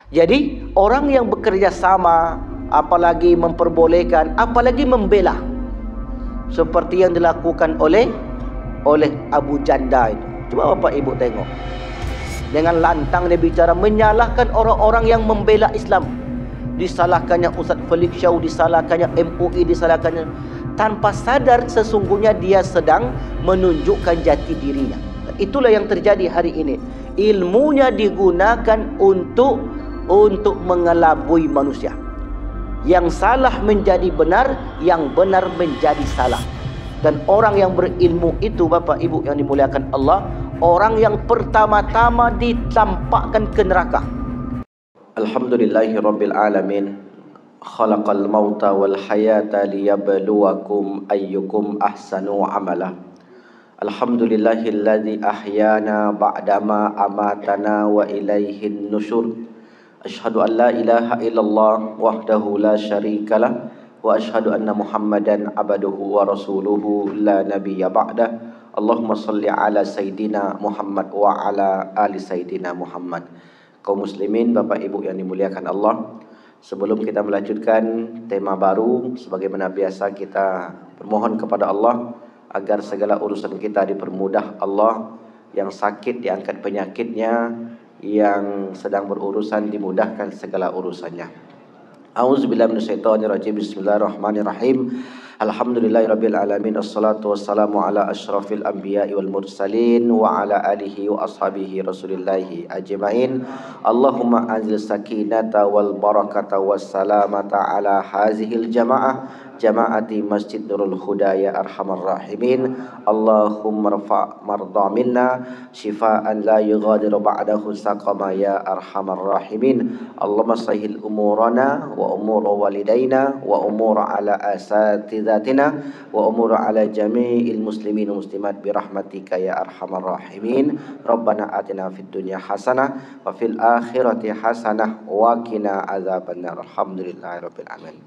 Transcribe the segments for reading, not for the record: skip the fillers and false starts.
Jadi orang yang bekerja sama, apalagi memperbolehkan, apalagi membela, seperti yang dilakukan oleh Abu Janda itu. Coba Bapak Ibu tengok, dengan lantang dia bicara menyalahkan orang-orang yang membela Islam. Disalahkannya Ustaz Felix Shaw, disalahkannya MUI, disalahkannya, tanpa sadar sesungguhnya dia sedang menunjukkan jati dirinya. Itulah yang terjadi hari ini. Ilmunya digunakan untuk mengelabui manusia. Yang salah menjadi benar, yang benar menjadi salah. Dan orang yang berilmu itu, Bapak Ibu yang dimuliakan Allah, orang yang pertama-tama ditampakkan ke neraka. Alhamdulillahirabbil alamin. Khalaqal mauta wal hayata liyabluwakum ayyukum ahsanu amala. Alhamdulillahilladzi ahyana ba'dama amatana wa ilaihin nusyur. Asyhadu an la ilaha illallah wahdahu la syarikalah wa asyhadu anna Muhammadan abduhu wa rasuluhu la nabiyya ba'dah. Allahumma salli ala sayyidina Muhammad wa ala ali sayyidina Muhammad. Kaum muslimin, Bapak Ibu yang dimuliakan Allah, sebelum kita melanjutkan tema baru, sebagaimana biasa kita bermohon kepada Allah agar segala urusan kita dipermudah Allah. Yang sakit diangkat penyakitnya, yang sedang berurusan dimudahkan segala urusannya. A'udzubillahi minasyaitonirrajim. Bismillahirrahmanirrahim. Alhamdulillahirabbil alamin. Assalatu wassalamu ala asyrafil anbiya'i wal mursalin wa ala alihi wa ashabihi rasulillahi ajmain. Allahumma anzil sakinata wal barakata was salamata ala hazihil jamaah, jamaati Masjid Nurul Huda ya arhamar rahimin. Allahumma rfa' marda minna shifaan la yughadiru ba'dahu saqama ya arhamar rahimin. Allahumma sahil umurana wa umur walidaina wa umur ala asatidatina wa umur ala jami'il muslimin wa muslimat birahmatika ya arhamar rahimin. Rabbana atina fid dunya hasanah wa fil akhirati hasanah wa qina adzabannar. Alhamdulillahirabbil alamin.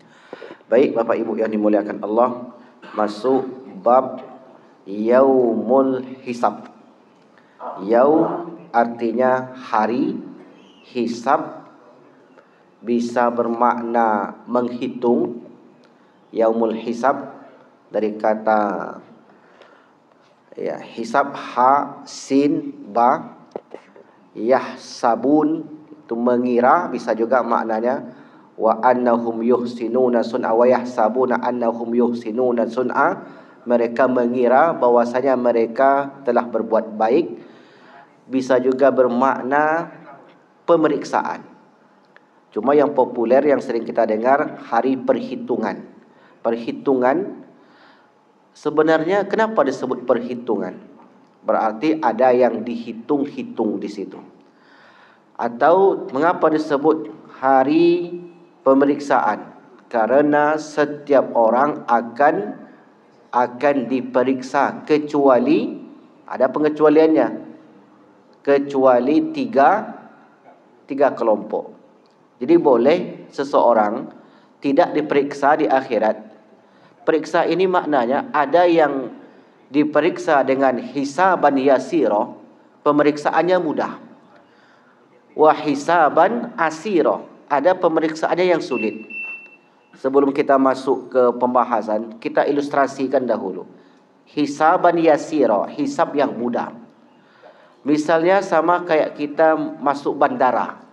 Baik Bapak Ibu yang dimuliakan Allah, masuk bab yaumul hisab. Yaum artinya hari, hisab bisa bermakna menghitung. Yaumul hisab dari kata hisab ha sin ba, yahsabun itu mengira, bisa juga maknanya wa annahum yuhsinuna sun'a wa yahsabuna annahum yuhsinuna sun'a, mereka mengira bahwasanya mereka telah berbuat baik. Bisa juga bermakna pemeriksaan. Cuma yang populer yang sering kita dengar hari perhitungan. Perhitungan sebenarnya kenapa disebut perhitungan? Berarti ada yang dihitung-hitung di situ. Atau mengapa disebut hari pemeriksaan? Karena setiap orang akan diperiksa, kecuali ada pengecualiannya, kecuali tiga kelompok. Jadi boleh seseorang tidak diperiksa di akhirat. Periksa ini maknanya ada yang diperiksa dengan hisaban yasiro, pemeriksaannya mudah. Wa hisaban asiro, ada pemeriksaannya yang sulit. Sebelum kita masuk ke pembahasan, kita ilustrasikan dahulu. Hisaban yasiro, hisab yang mudah. Misalnya sama kayak kita masuk bandara.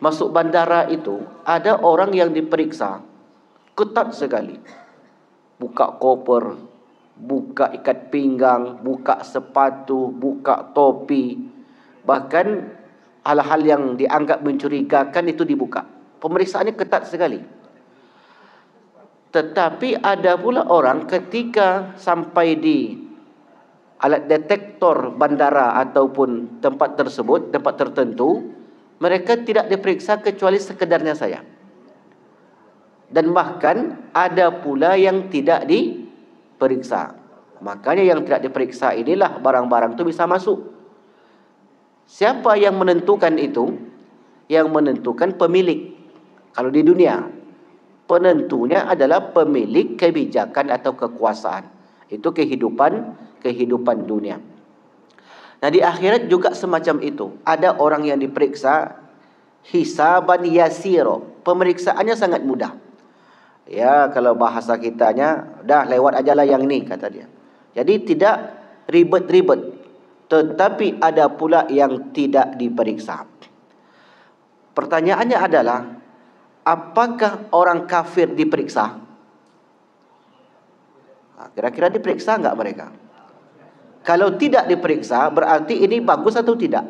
Masuk bandara itu ada orang yang diperiksa ketat sekali. Buka koper, buka ikat pinggang, buka sepatu, buka topi. Bahkan hal-hal yang dianggap mencurigakan itu dibuka. Pemeriksaannya ketat sekali. Tetapi ada pula orang ketika sampai di alat detektor bandara ataupun tempat tersebut, tempat tertentu, mereka tidak diperiksa kecuali sekedarnya saja. Dan bahkan ada pula yang tidak diperiksa. Makanya yang tidak diperiksa inilah barang-barang itu bisa masuk. Siapa yang menentukan itu? Yang menentukan pemilik. Kalau di dunia, penentunya adalah pemilik kebijakan atau kekuasaan. Itu kehidupan dunia. Nah di akhirat juga semacam itu. Ada orang yang diperiksa hisaban yasiro. Pemeriksaannya sangat mudah. Ya, kalau bahasa kitanya, dah lewat ajalah yang ni, kata dia. Jadi tidak ribet-ribet. Tetapi ada pula yang tidak diperiksa. Pertanyaannya adalah, apakah orang kafir diperiksa? Kira-kira diperiksa enggak mereka? Kalau tidak diperiksa, berarti ini bagus atau tidak?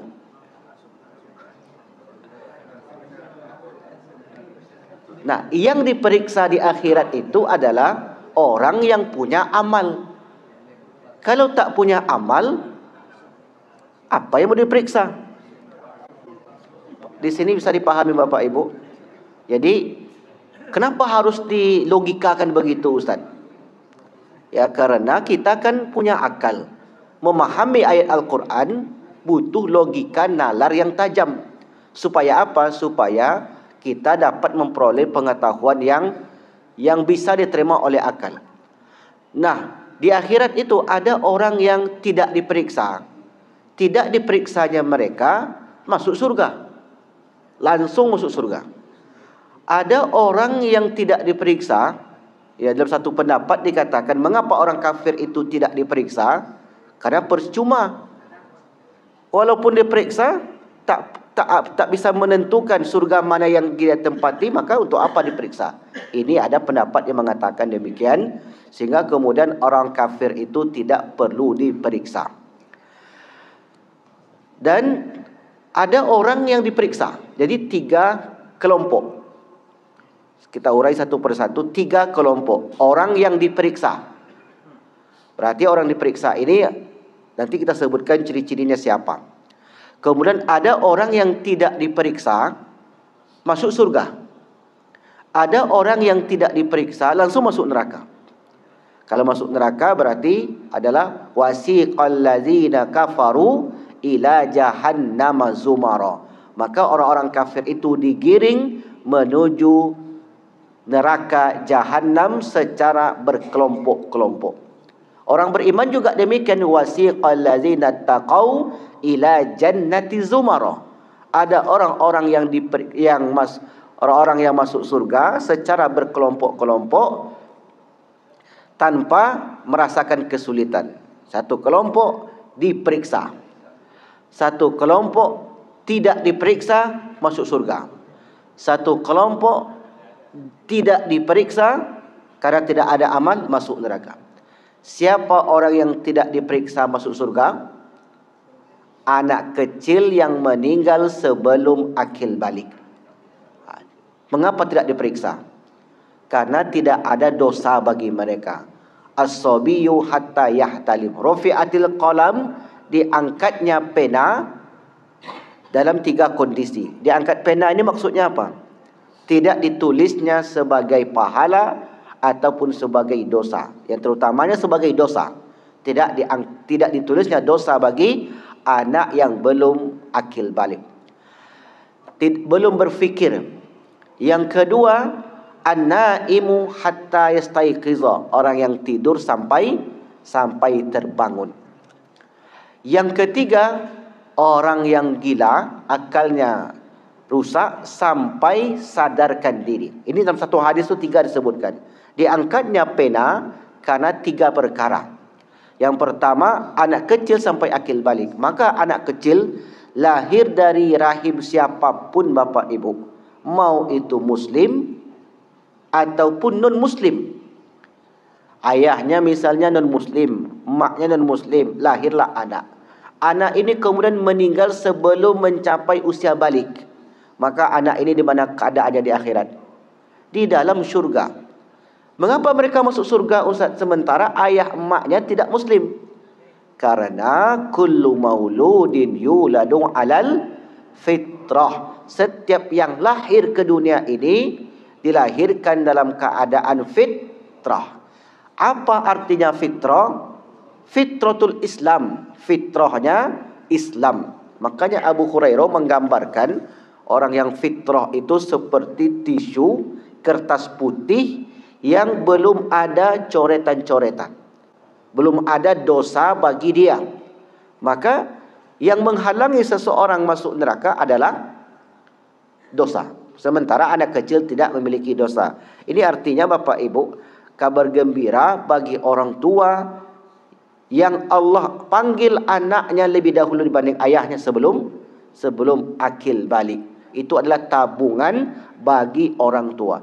Nah, yang diperiksa di akhirat itu adalah orang yang punya amal. Kalau tak punya amal, apa yang mau diperiksa? Di sini bisa dipahami Bapak Ibu. Jadi, kenapa harus dilogikakan begitu, Ustaz? Ya, karena kita kan punya akal. Memahami ayat Al-Quran butuh logika nalar yang tajam. Supaya apa? Supaya kita dapat memperoleh pengetahuan yang bisa diterima oleh akal. Nah, di akhirat itu ada orang yang tidak diperiksa. Tidak diperiksanya mereka masuk surga. Langsung masuk surga. Ada orang yang tidak diperiksa. Ya, dalam satu pendapat dikatakan, mengapa orang kafir itu tidak diperiksa? Karena percuma. Walaupun diperiksa, tak bisa menentukan surga mana yang dia tempati, maka untuk apa diperiksa? Ini ada pendapat yang mengatakan demikian, sehingga kemudian orang kafir itu tidak perlu diperiksa. Dan ada orang yang diperiksa. Jadi 3 kelompok. Kita urai satu persatu. 3 kelompok orang yang diperiksa. Berarti orang diperiksa ini nanti kita sebutkan ciri-cirinya siapa. Kemudian ada orang yang tidak diperiksa masuk surga. Ada orang yang tidak diperiksa langsung masuk neraka. Kalau masuk neraka berarti adalah wasiqal ladzina kafaru ila jahannam zumara. Maka orang-orang kafir itu digiring menuju neraka jahanam secara berkelompok-kelompok. Orang beriman juga demikian, wasiqal ladzina taqau ila jannati zumara. Ada orang-orang orang-orang yang masuk surga secara berkelompok-kelompok tanpa merasakan kesulitan. Satu kelompok diperiksa. Satu kelompok tidak diperiksa masuk surga. Satu kelompok tidak diperiksa karena tidak ada amal masuk neraka. Siapa orang yang tidak diperiksa masuk surga? Anak kecil yang meninggal sebelum akil balik. Mengapa tidak diperiksa? Karena tidak ada dosa bagi mereka. As-sabiyyu hatta yahtalim. Rufi'atil qalam, diangkatnya pena dalam 3 kondisi. Diangkat pena ini maksudnya apa? Tidak ditulisnya sebagai pahala ataupun sebagai dosa. Yang terutamanya sebagai dosa. Tidak ditulisnya dosa bagi anak yang belum akil balik. Belum berfikir. Yang kedua, an-naimu hatta yastayqiza. Orang yang tidur sampai terbangun. Yang ketiga, orang yang gila, akalnya rusak sampai sadarkan diri. Ini dalam satu hadis itu 3 disebutkan. Diangkatnya pena karena 3 perkara. Yang pertama, anak kecil sampai akil balik. Maka anak kecil lahir dari rahim siapapun Bapak Ibu, mau itu muslim ataupun non muslim. Ayahnya misalnya non muslim, emaknya non muslim, lahirlah anak. Anak ini kemudian meninggal sebelum mencapai usia balik. Maka anak ini di mana keadaannya di akhirat? Di dalam syurga. Mengapa mereka masuk surga, Ustaz, sementara ayah emaknya tidak muslim? Karena kullu mauludin yuladu alal fitrah. Setiap yang lahir ke dunia ini dilahirkan dalam keadaan fitrah. Apa artinya fitrah? Fitratul Islam. Fitrahnya Islam. Makanya Abu Hurairah menggambarkan orang yang fitrah itu seperti tisu kertas putih yang belum ada coretan-coretan. Belum ada dosa bagi dia. Maka yang menghalangi seseorang masuk neraka adalah dosa. Sementara anak kecil tidak memiliki dosa. Ini artinya Bapak Ibu, kabar gembira bagi orang tua yang Allah panggil anaknya lebih dahulu dibanding ayahnya sebelum akil balik. Itu adalah tabungan bagi orang tua.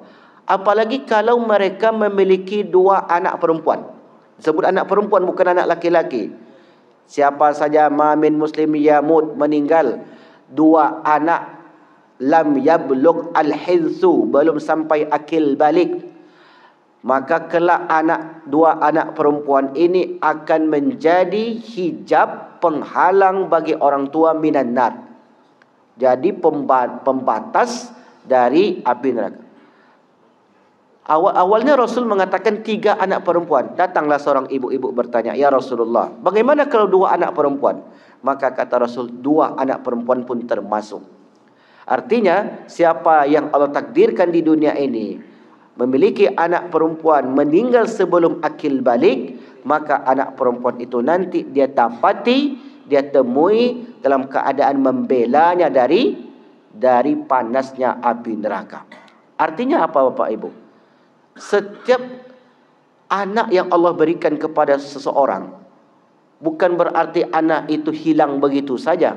Apalagi kalau mereka memiliki 2 anak perempuan. Sebut anak perempuan, bukan anak laki-laki. Siapa saja mamin muslim yamut, meninggal 2 anak lam yablugh al-hinsu, belum sampai akil balik, maka kelak 2 anak perempuan ini akan menjadi hijab penghalang bagi orang tua minan nar. Jadi pembatas dari api neraka. Awalnya Rasul mengatakan 3 anak perempuan. Datanglah seorang ibu-ibu bertanya, "Ya Rasulullah, bagaimana kalau 2 anak perempuan?" Maka kata Rasul, 2 anak perempuan pun termasuk. Artinya, siapa yang Allah takdirkan di dunia ini memiliki anak perempuan meninggal sebelum akil balik, maka anak perempuan itu nanti dia dapati, dia temui dalam keadaan membelanya dari panasnya api neraka. Artinya apa Bapak Ibu? Setiap anak yang Allah berikan kepada seseorang, bukan berarti anak itu hilang begitu saja.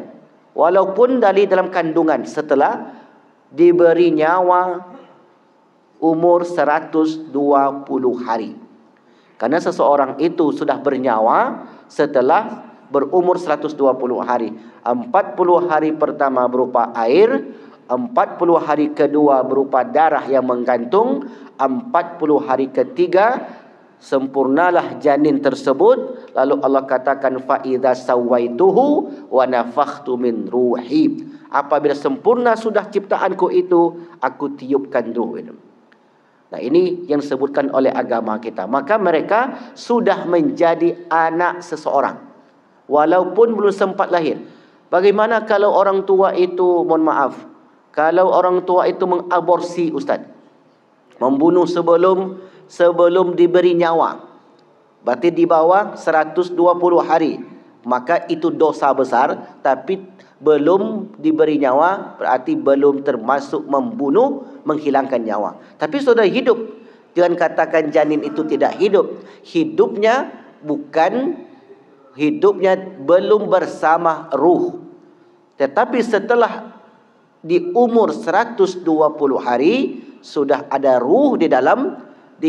Walaupun dari dalam kandungan, setelah diberi nyawa umur 120 hari. Karena seseorang itu sudah bernyawa setelah berumur 120 hari. 40 hari pertama berupa air, 40 hari kedua berupa darah yang menggantung, 40 hari ketiga sempurnalah janin tersebut. Lalu Allah katakan, fa idza sawaituhu wa nafakhtu min ruhi. Apabila sempurna sudah ciptaanku itu, aku tiupkan ruh itu. Nah, ini yang disebutkan oleh agama kita. Maka mereka sudah menjadi anak seseorang walaupun belum sempat lahir. Bagaimana kalau orang tua itu, mohon maaf, kalau orang tua itu mengaborsi, Ustaz, membunuh sebelum diberi nyawa, berarti di bawah 120 hari, maka itu dosa besar. Tapi belum diberi nyawa berarti belum termasuk membunuh, menghilangkan nyawa. Tapi sudah hidup, jangan katakan janin itu tidak hidup. Hidupnya belum bersama ruh. Tetapi setelah di umur 120 hari sudah ada ruh di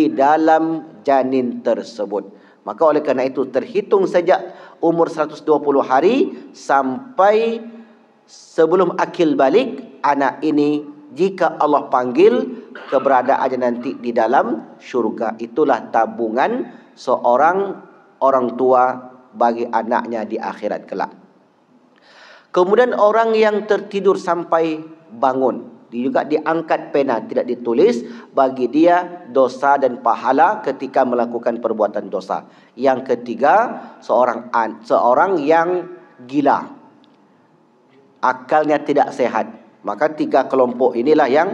dalam janin tersebut. Maka oleh karena itu terhitung sejak umur 120 hari sampai sebelum akil balik, anak ini jika Allah panggil, keberadaannya nanti di dalam syurga. Itulah tabungan seorang orang tua bagi anaknya di akhirat kelak. Kemudian orang yang tertidur sampai bangun, juga diangkat pena, tidak ditulis bagi dia dosa dan pahala ketika melakukan perbuatan dosa. Yang ketiga, seorang yang gila, akalnya tidak sehat. Maka 3 kelompok inilah yang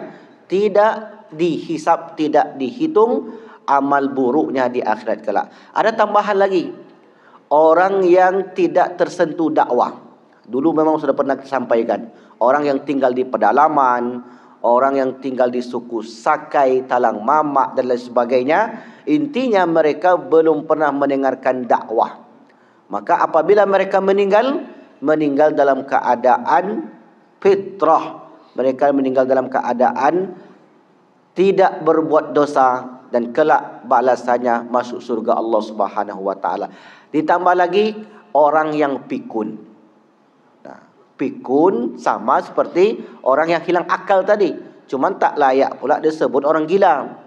tidak dihisap, tidak dihitung amal buruknya di akhirat kelak. Ada tambahan lagi, orang yang tidak tersentuh dakwah. Dulu memang sudah pernah disampaikan, orang yang tinggal di pedalaman, orang yang tinggal di suku Sakai, Talang Mamak dan lain sebagainya, intinya mereka belum pernah mendengarkan dakwah. Maka apabila mereka meninggal dalam keadaan fitrah, mereka meninggal dalam keadaan tidak berbuat dosa, dan kelak balasannya masuk surga Allah Subhanahu wa taala. Ditambah lagi orang yang pikun. Nah, pikun sama seperti orang yang hilang akal tadi, cuman tak layak pula disebut orang gila.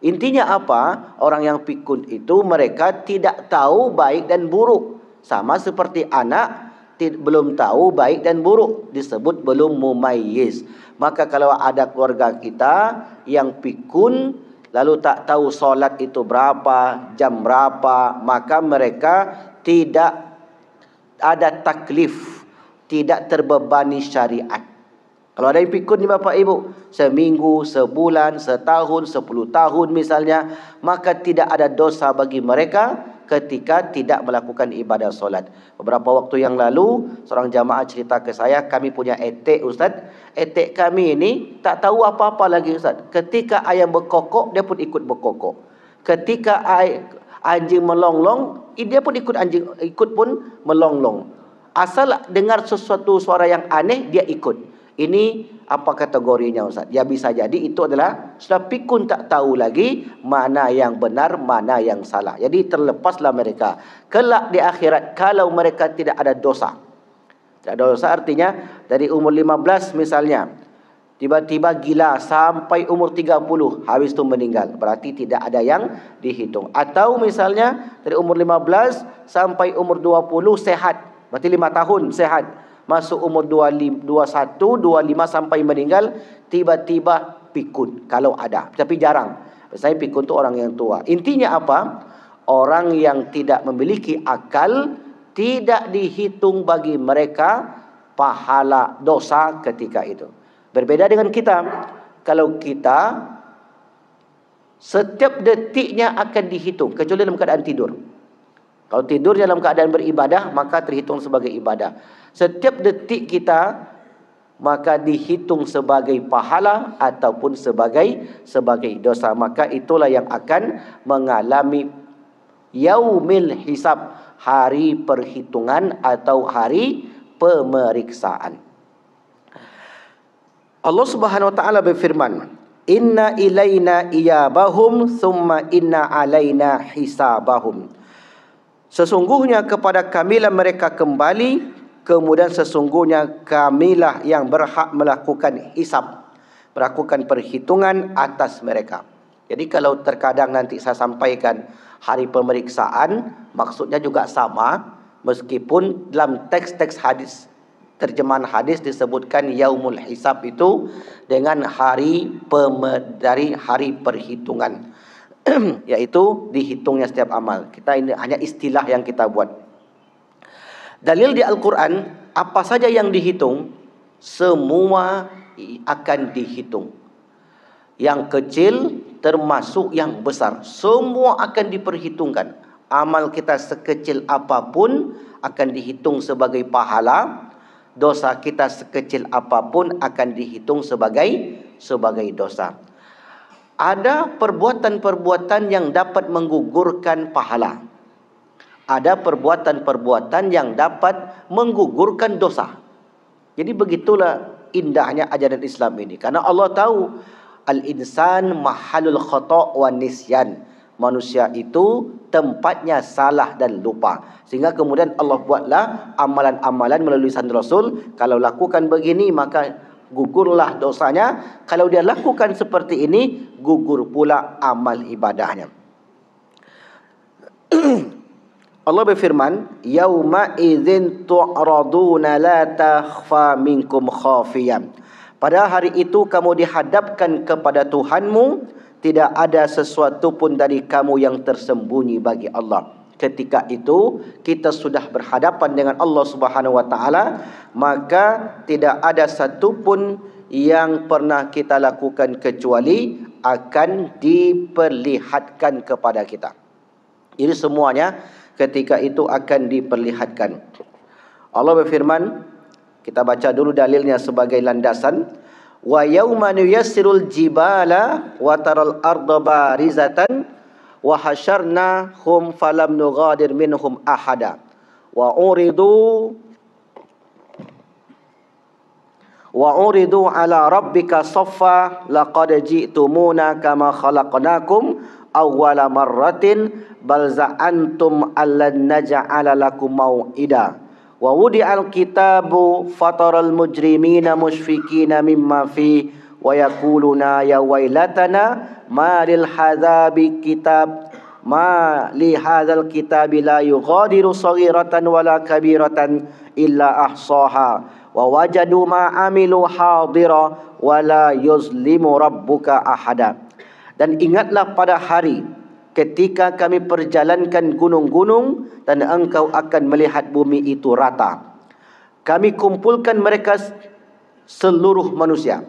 Intinya apa? Orang yang pikun itu mereka tidak tahu baik dan buruk. Sama seperti anak belum tahu baik dan buruk, disebut belum mumayyiz. Maka kalau ada keluarga kita yang pikun, lalu tak tahu solat itu berapa, jam berapa, maka mereka tidak ada taklif, tidak terbebani syariat. Kalau ada yang pikun ni Bapak Ibu, seminggu, sebulan, setahun, 10 tahun misalnya, maka tidak ada dosa bagi mereka, ketika tidak melakukan ibadah solat. Beberapa waktu yang lalu, seorang jamaah cerita ke saya, kami punya etek Ustaz. Etek kami ini tak tahu apa-apa lagi Ustaz. Ketika ayam berkokok, dia pun ikut berkokok. Ketika anjing melonglong, dia pun ikut pun melonglong. Asal dengar sesuatu suara yang aneh, dia ikut. Ini apa kategorinya Ustaz? Ya bisa jadi itu adalah sudah pikun, tak tahu lagi mana yang benar, mana yang salah. Jadi terlepaslah mereka. Kelak di akhirat kalau mereka tidak ada dosa. Tidak ada dosa artinya dari umur 15 misalnya, tiba-tiba gila sampai umur 30, habis itu meninggal. Berarti tidak ada yang dihitung. Atau misalnya dari umur 15 sampai umur 20 sehat. Berarti 5 tahun sehat. Masuk umur 21, 25 sampai meninggal, tiba-tiba pikun. Kalau ada. Tapi jarang. Biasanya pikun itu orang yang tua. Intinya apa? Orang yang tidak memiliki akal, tidak dihitung bagi mereka pahala dosa ketika itu. Berbeda dengan kita. Kalau kita, setiap detiknya akan dihitung. Kecuali dalam keadaan tidur. Kalau tidur dalam keadaan beribadah, maka terhitung sebagai ibadah. Setiap detik kita, maka dihitung sebagai pahala ataupun sebagai dosa. Maka itulah yang akan mengalami yaumil hisab, hari perhitungan atau hari pemeriksaan. Allah Subhanahu wa taala berfirman, "Inna ilaina iyabahum thumma inna alaina hisabahum." Sesungguhnya kepada kamilah mereka kembali, kemudian sesungguhnya kamilah yang berhak melakukan hisab, melakukan perhitungan atas mereka. Jadi kalau terkadang nanti saya sampaikan hari pemeriksaan, maksudnya juga sama, meskipun dalam teks-teks hadis, terjemahan hadis disebutkan yaumul hisab itu dengan dari hari perhitungan. Yaitu dihitungnya setiap amal. Kita ini hanya istilah yang kita buat. Dalil di Al-Quran, apa saja yang dihitung, semua akan dihitung. Yang kecil termasuk yang besar, semua akan diperhitungkan. Amal kita sekecil apapun akan dihitung sebagai pahala. Dosa kita sekecil apapun akan dihitung sebagai dosa. Ada perbuatan-perbuatan yang dapat menggugurkan pahala. Ada perbuatan-perbuatan yang dapat menggugurkan dosa. Jadi begitulah indahnya ajaran Islam ini. Karena Allah tahu al-insan mahalul khata' wa nisyan. Manusia itu tempatnya salah dan lupa. Sehingga kemudian Allah buatlah amalan-amalan melalui lisan Rasul. Kalau lakukan begini maka gugurlah dosanya. Kalau dia lakukan seperti ini, gugur pula amal ibadahnya. Allah berfirman, yauma idzin tu'raduna la takhfa minkum khafiyah. Pada hari itu kamu dihadapkan kepada Tuhanmu, tidak ada sesuatu pun dari kamu yang tersembunyi bagi Allah. Ketika itu kita sudah berhadapan dengan Allah Subhanahu wa taala, maka tidak ada satu pun yang pernah kita lakukan kecuali akan diperlihatkan kepada kita. Ini semuanya ketika itu akan diperlihatkan. Allah berfirman, kita baca dulu dalilnya sebagai landasan. Wa yauma nuyassirul jibala wa taral arda barizatan wa hasyarnahum falam nughadir minhum ahada wa uridu ala rabbika saffa laqad ji'tumuna kama khalaqnakum awwala marratin bal za'antum allan naj'ala lakum mau'ida wa wudi'al kitabu fataral mujrimina mushfikina mimma fi wa yaquluna ya wailatana ma lil hadzabi kitab ma li hadzal kitabi la yughadiru saghiratan wala kabiratan illa ahsaha wa wajadu ma amilu hadira wala yuzlimu rabbuka ahada. Dan ingatlah pada hari ketika kami perjalankan gunung-gunung dan engkau akan melihat bumi itu rata. Kami kumpulkan mereka seluruh manusia.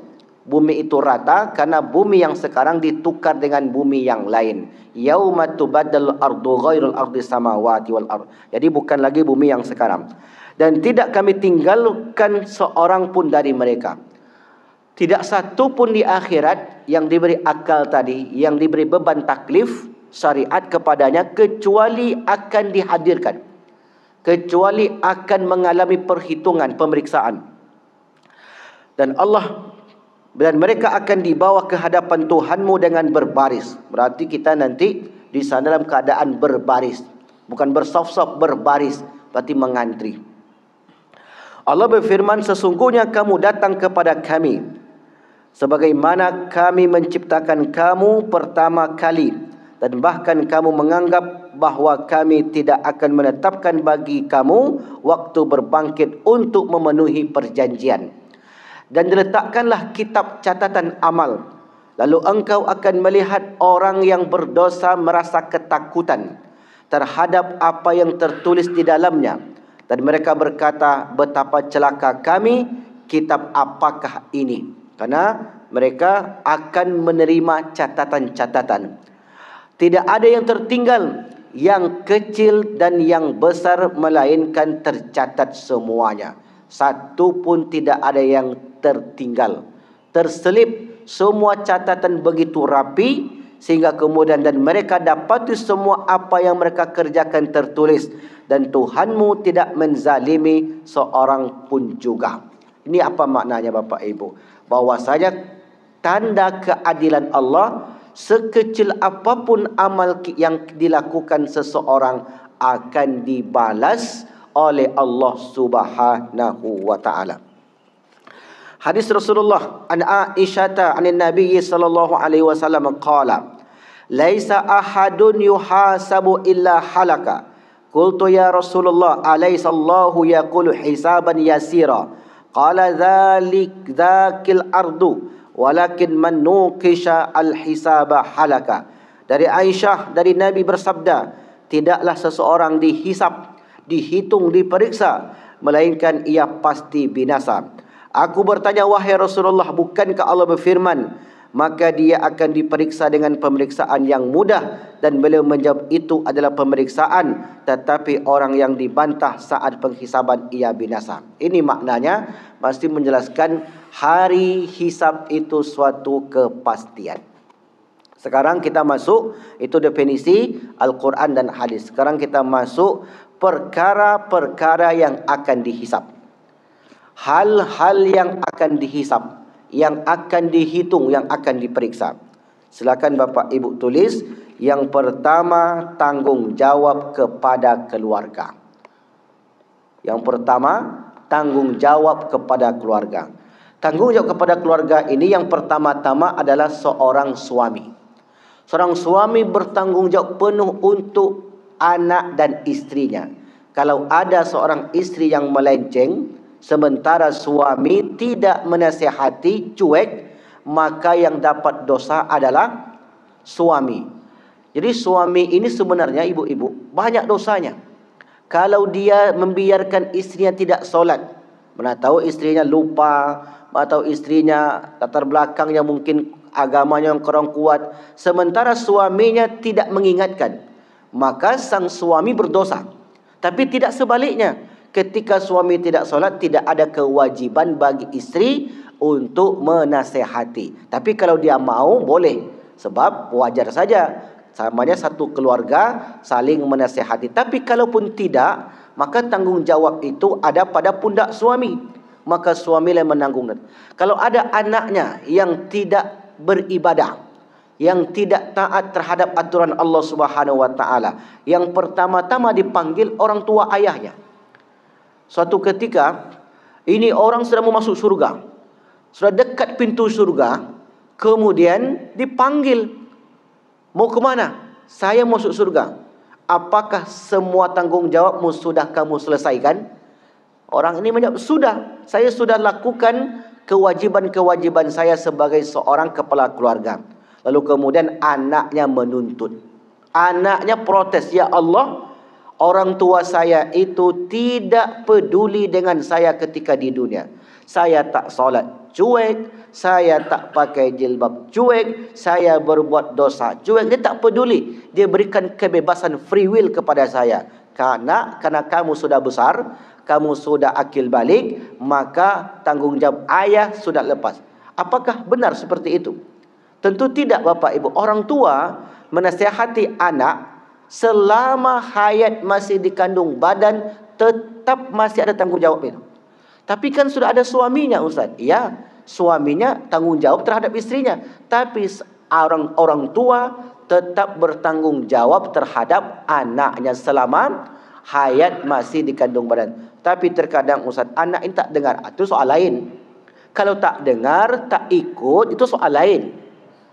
bumi itu rata, karena bumi yang sekarang ditukar dengan bumi yang lain. Yauma tubaddal ardu ghairul ardi samawati wal ard. Jadi bukan lagi bumi yang sekarang. Dan tidak kami tinggalkan seorang pun dari mereka. Tidak satu pun di akhirat yang diberi akal tadi, yang diberi beban taklif syariat kepadanya, kecuali akan dihadirkan, kecuali akan mengalami perhitungan, pemeriksaan. Dan mereka akan dibawa ke hadapan Tuhanmu dengan berbaris. Berarti kita nanti di sana dalam keadaan berbaris, bukan bersaf-saf, berbaris, berarti mengantri. Allah berfirman, sesungguhnya kamu datang kepada kami sebagaimana kami menciptakan kamu pertama kali, dan bahkan kamu menganggap bahwa kami tidak akan menetapkan bagi kamu waktu berbangkit untuk memenuhi perjanjian. Dan diletakkanlah kitab catatan amal, lalu engkau akan melihat orang yang berdosa merasa ketakutan terhadap apa yang tertulis di dalamnya, dan mereka berkata, betapa celaka kami, kitab apakah ini? Karena mereka akan menerima catatan-catatan. Tidak ada yang tertinggal, yang kecil dan yang besar, melainkan tercatat semuanya. Satu pun tidak ada yang tertinggal. Terselip semua catatan begitu rapi, sehingga kemudian dan mereka dapati semua apa yang mereka kerjakan tertulis. Dan Tuhanmu tidak menzalimi seorang pun juga. Ini apa maknanya Bapak Ibu? Bahwasanya tanda keadilan Allah, sekecil apapun amal yang dilakukan seseorang akan dibalas oleh Allah Subhanahu wa taala. Hadis Rasulullah an Aisyah an Nabi sallallahu alaihi wasallam qala, laisa ahadun yuhasabu illa halaka. Qultu ya Rasulullah, alaysa Allahu yaqulu hisaban yasira? Qala dzakil ardu walakin man nuqisha al-hisaba halaka. Dari Aisyah, dari Nabi bersabda, tidaklah seseorang dihisab, dihitung, diperiksa, melainkan ia pasti binasa. Aku bertanya, wahai Rasulullah, bukankah Allah berfirman, maka dia akan diperiksa dengan pemeriksaan yang mudah? Dan beliau menjawab, itu adalah pemeriksaan, tetapi orang yang dibantah saat penghisaban ia binasa. Ini maknanya pasti menjelaskan hari hisab itu suatu kepastian. Sekarang kita masuk, itu definisi Al-Quran dan hadis. Sekarang kita masuk perkara-perkara yang akan dihisab, hal-hal yang akan dihisab, yang akan dihitung, yang akan diperiksa. Silakan Bapak Ibu tulis. Yang pertama, tanggung jawab kepada keluarga. Yang pertama, tanggung jawab kepada keluarga. Tanggung jawab kepada keluarga ini yang pertama-tama adalah seorang suami. Seorang suami bertanggung jawab penuh untuk anak dan istrinya. Kalau ada seorang istri yang melenceng, sementara suami tidak menasihati, cuek, maka yang dapat dosa adalah suami. Jadi suami ini sebenarnya ibu-ibu banyak dosanya. Kalau dia membiarkan istrinya tidak solat, mana tahu istrinya lupa, atau istrinya latar belakangnya mungkin agamanya yang kurang kuat, sementara suaminya tidak mengingatkan, maka sang suami berdosa. Tapi tidak sebaliknya. Ketika suami tidak solat, tidak ada kewajiban bagi istri untuk menasehati. Tapi kalau dia mau, boleh. Sebab wajar saja, samanya satu keluarga saling menasehati. Tapi kalaupun tidak, maka tanggung jawab itu ada pada pundak suami. Maka suami yang menanggung. Kalau ada anaknya yang tidak beribadah, yang tidak taat terhadap aturan Allah Subhanahu wa taala, yang pertama-tama dipanggil orang tua ayahnya. Suatu ketika, ini orang sudah mau masuk surga, sudah dekat pintu surga, kemudian dipanggil, mau ke mana? Saya masuk surga. Apakah semua tanggung jawabmu sudah kamu selesaikan? Orang ini menjawab, sudah. Saya sudah lakukan kewajiban-kewajiban saya sebagai seorang kepala keluarga. Lalu kemudian anaknya menuntut. Anaknya protes, ya Allah, orang tua saya itu tidak peduli dengan saya ketika di dunia. Saya tak solat, cuek. saya tak pakai jilbab, cuek, saya berbuat dosa, cuek. Dia tak peduli. Dia berikan kebebasan free will kepada saya. Karena kamu sudah besar, kamu sudah akil balik, maka tanggungjawab ayah sudah lepas. Apakah benar seperti itu? Tentu tidak, Bapak Ibu. Orang tua menasihati anak selama hayat masih dikandung badan, tetap masih ada tanggungjawab itu. Tapi kan sudah ada suaminya, Ustaz. Ya, suaminya tanggung jawab terhadap istrinya. Tapi orang tua tetap bertanggung jawab terhadap anaknya selama hayat masih dikandung badan. Tapi terkadang, Ustaz, anak ini tak dengar. Itu soal lain. Kalau tak dengar, tak ikut, itu soal lain.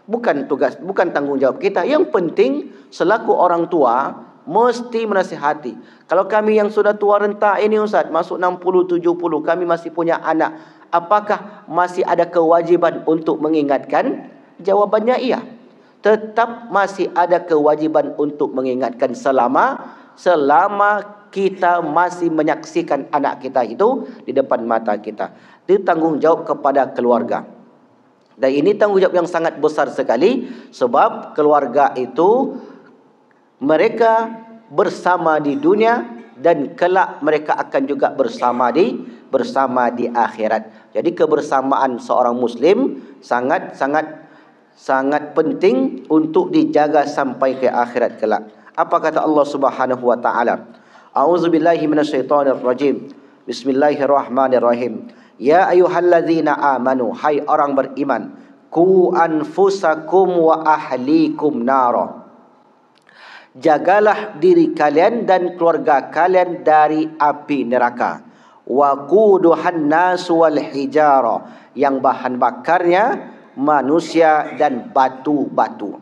Bukan tugas, bukan tanggung jawab kita. Yang penting selaku orang tua mesti menasihati. Kalau kami yang sudah tua renta ini, Ustaz, masuk 60, 70, kami masih punya anak, apakah masih ada kewajiban untuk mengingatkan? Jawabannya iya. Tetap masih ada kewajiban untuk mengingatkan selama kita masih menyaksikan anak kita itu di depan mata kita. Itu tanggung jawab kepada keluarga. Dan ini tanggung jawab yang sangat besar sekali, sebab keluarga itu mereka bersama di dunia dan kelak mereka akan juga bersama di akhirat. Jadi kebersamaan seorang muslim sangat penting untuk dijaga sampai ke akhirat kelak. Apa kata Allah Subhanahu wa taala? A'udzubillahi minasyaitonirrajim. Bismillahirrahmanirrahim. Ya ayyuhalladzina amanu, hai orang beriman, qu anfusakum wa ahlikum nara. Jagalah diri kalian dan keluarga kalian dari api neraka. Wa quduhan nasu wal hijara, yang bahan bakarnya manusia dan batu-batu.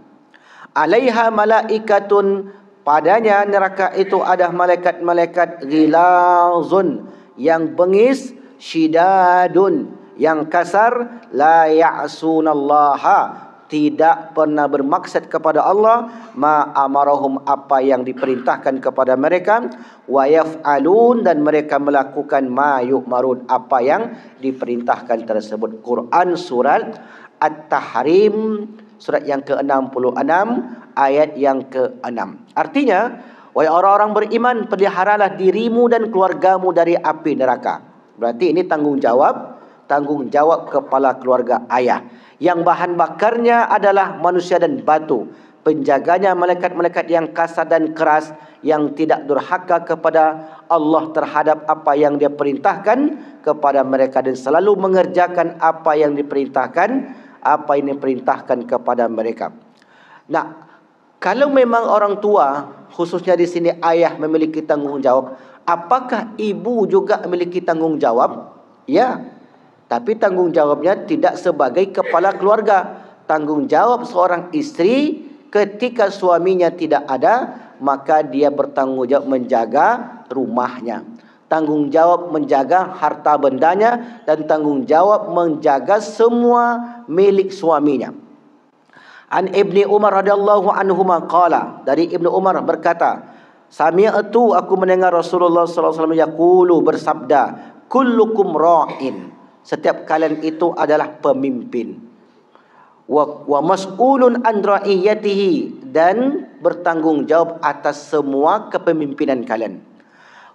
Alaiha malaikatun, padanya neraka itu ada malaikat-malaikat ghilazun, yang bengis, syidadun, yang kasar, la ya'sunallaha, tidak pernah bermaksud kepada Allah, ma amarahum, apa yang diperintahkan kepada mereka, wa yaf'alun, dan mereka melakukan ma yu'marun, apa yang diperintahkan tersebut. Quran surat At-Tahrim, surat yang ke-66, ayat yang ke-6. Artinya, wahai orang-orang beriman, peliharalah dirimu dan keluargamu dari api neraka. Berarti ini tanggung jawab kepala keluarga ayah. Yang bahan bakarnya adalah manusia dan batu. Penjaganya malaikat-malaikat yang kasar dan keras, yang tidak durhaka kepada Allah terhadap apa yang dia perintahkan kepada mereka, dan selalu mengerjakan apa yang diperintahkan kepada mereka. Nah, kalau memang orang tua, khususnya di sini ayah, memiliki tanggung jawab, apakah ibu juga memiliki tanggung jawab? Ya, tapi tanggung jawabnya tidak sebagai kepala keluarga. Tanggung jawab seorang istri ketika suaminya tidak ada, maka dia bertanggung jawab menjaga rumahnya, tanggung jawab menjaga harta bendanya, dan tanggung jawab menjaga semua milik suaminya. An Ibni Umar radhiyallahu anhuma qala, dari Ibnu Umar berkata, sami'tu, aku mendengar Rasulullah sallallahu alaihi wasallam yaqulu, bersabda, kullukum ra'in, setiap kalian itu adalah pemimpin, wa mas'ulun an ra'iyatihi, dan bertanggung jawab atas semua kepemimpinan kalian.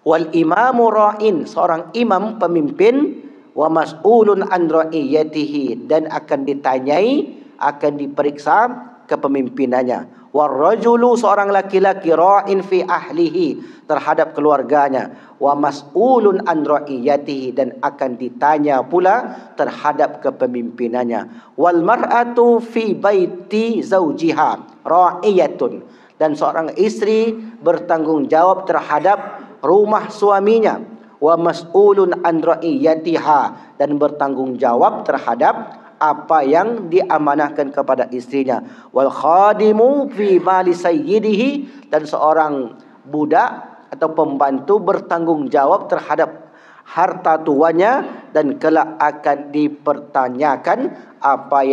Wal imamu ra'in, seorang imam pemimpin, wa mas'ulun an ra'iyatihi, dan akan ditanyai, akan diperiksa kepemimpinannya. War rajulu, seorang laki-laki, ra'in fi ahlihi, terhadap keluarganya. Wa mas'ulun an ra'iyatihi, dan akan ditanya pula terhadap kepemimpinannya. Wal mar'atu fi baiti zawjiha ra'iyatun, dan seorang istri bertanggung jawab terhadap rumah suaminya. Wa mas'ulun an ra'iyatiha, dan bertanggung jawab terhadap apa yang diamanahkan kepada istrinya. Wal khadimu fi mali sayyidihi, dan seorang budak atau pembantu bertanggung jawab terhadap harta tuannya, dan kelak akan dipertanyakan apa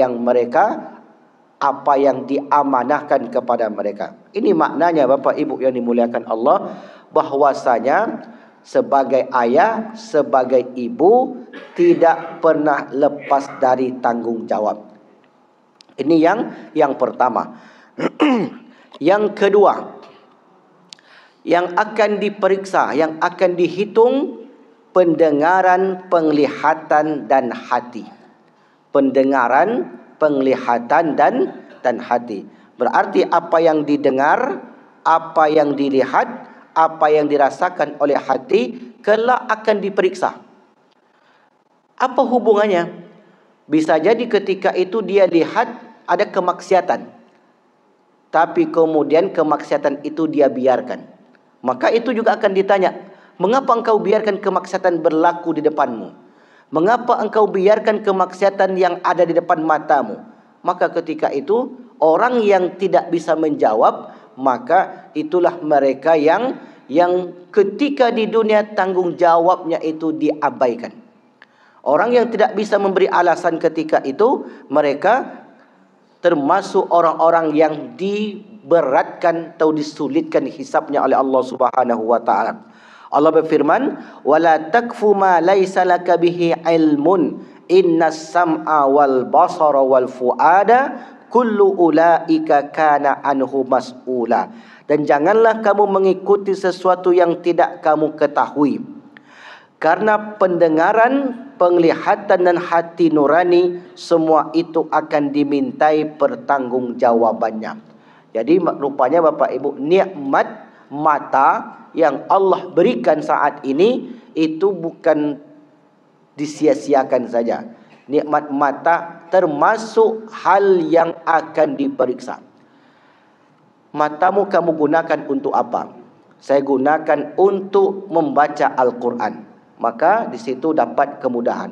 yang diamanahkan kepada mereka. Ini maknanya, Bapak Ibu yang dimuliakan Allah, bahwasanya sebagai ayah, sebagai ibu, tidak pernah lepas dari tanggungjawab. Ini yang pertama. Yang kedua, yang akan diperiksa, yang akan dihitung, pendengaran, penglihatan dan hati. Pendengaran, penglihatan dan hati. Berarti apa yang didengar, apa yang dilihat, apa yang dirasakan oleh hati kelak akan diperiksa. Apa hubungannya? Bisa jadi ketika itu dia lihat ada kemaksiatan, tapi kemudian kemaksiatan itu dia biarkan. Maka itu juga akan ditanya, mengapa engkau biarkan kemaksiatan berlaku di depanmu? Mengapa engkau biarkan kemaksiatan yang ada di depan matamu? Maka ketika itu orang yang tidak bisa menjawab, maka itulah mereka yang ketika di dunia tanggung jawabnya itu diabaikan. Orang yang tidak bisa memberi alasan ketika itu, mereka termasuk orang-orang yang diberatkan atau disulitkan hisabnya oleh Allah Subhanahu wa taala. Allah berfirman, "Wala takfu ma laisa laka bihi ilmun, innas sam'a wal basara wal fuada kullu ulaika kana anhu mas'ula." Dan janganlah kamu mengikuti sesuatu yang tidak kamu ketahui. Karena pendengaran, penglihatan dan hati nurani, semua itu akan dimintai pertanggungjawabannya. Jadi rupanya Bapak Ibu, nikmat mata yang Allah berikan saat ini itu bukan disia-siakan saja. Nikmat mata termasuk hal yang akan diperiksa. Matamu kamu gunakan untuk apa? Saya gunakan untuk membaca Al-Quran. Maka di situ dapat kemudahan.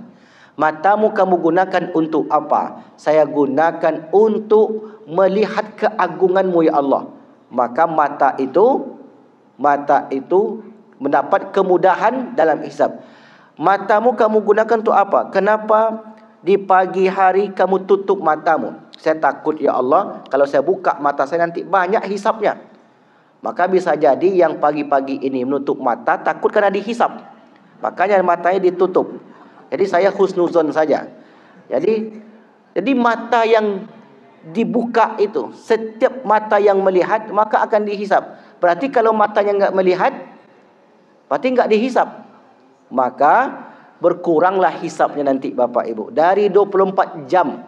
Matamu kamu gunakan untuk apa? Saya gunakan untuk melihat keagungan-Mu ya Allah. Maka mata itu mendapat kemudahan dalam hisab. Matamu kamu gunakan untuk apa? Kenapa di pagi hari kamu tutup matamu? Saya takut ya Allah, kalau saya buka mata saya nanti banyak hisabnya. Maka bisa jadi yang pagi-pagi ini menutup mata takut karena dihisab. Makanya matanya ditutup. Jadi saya husnuzon saja. Jadi mata yang dibuka itu, setiap mata yang melihat maka akan dihisab. Berarti kalau matanya enggak melihat, berarti enggak dihisab. Maka berkuranglah hisabnya nanti Bapak Ibu. Dari 24 jam,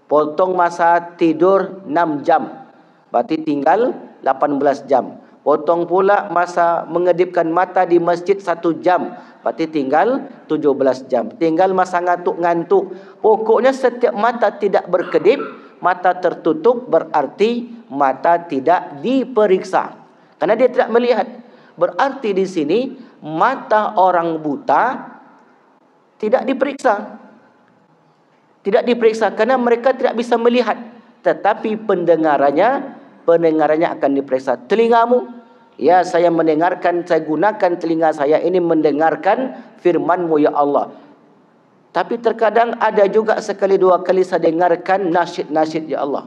potong masa tidur 6 jam, berarti tinggal 18 jam. Potong pula masa mengedipkan mata di masjid 1 jam, berarti tinggal 17 jam. Tinggal masa ngantuk-ngantuk. Pokoknya setiap mata tidak berkedip, mata tertutup, berarti mata tidak diperiksa. Karena dia tidak melihat. Berarti di sini mata orang buta tidak diperiksa. Tidak diperiksa karena mereka tidak bisa melihat. Tetapi pendengarannya akan diperiksa. Telingamu, ya saya mendengarkan, saya gunakan telinga saya ini mendengarkan firman-Mu ya Allah. Tapi terkadang ada juga sekali dua kali saya dengarkan nasyid-nasyid ya Allah.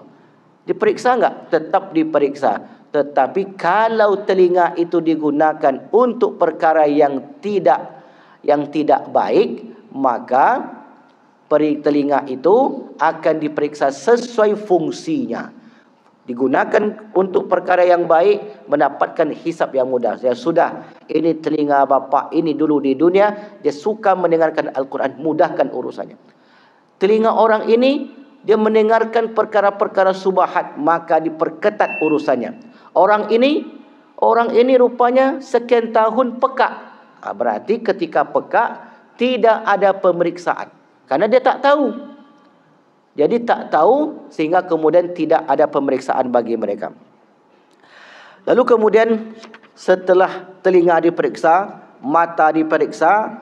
Diperiksa enggak? Tetap diperiksa. Tetapi kalau telinga itu digunakan untuk perkara yang tidak baik, maka telinga itu akan diperiksa sesuai fungsinya. Digunakan untuk perkara yang baik, mendapatkan hisab yang mudah. Ya sudah, ini telinga Bapak ini dulu di dunia, dia suka mendengarkan Al-Quran, mudahkan urusannya. Telinga orang ini, dia mendengarkan perkara-perkara subahat, maka diperketat urusannya. Orang ini rupanya sekian tahun peka. Berarti ketika peka, tidak ada pemeriksaan. Karena dia tak tahu. Jadi tak tahu sehingga kemudian tidak ada pemeriksaan bagi mereka. Lalu kemudian setelah telinga diperiksa, mata diperiksa,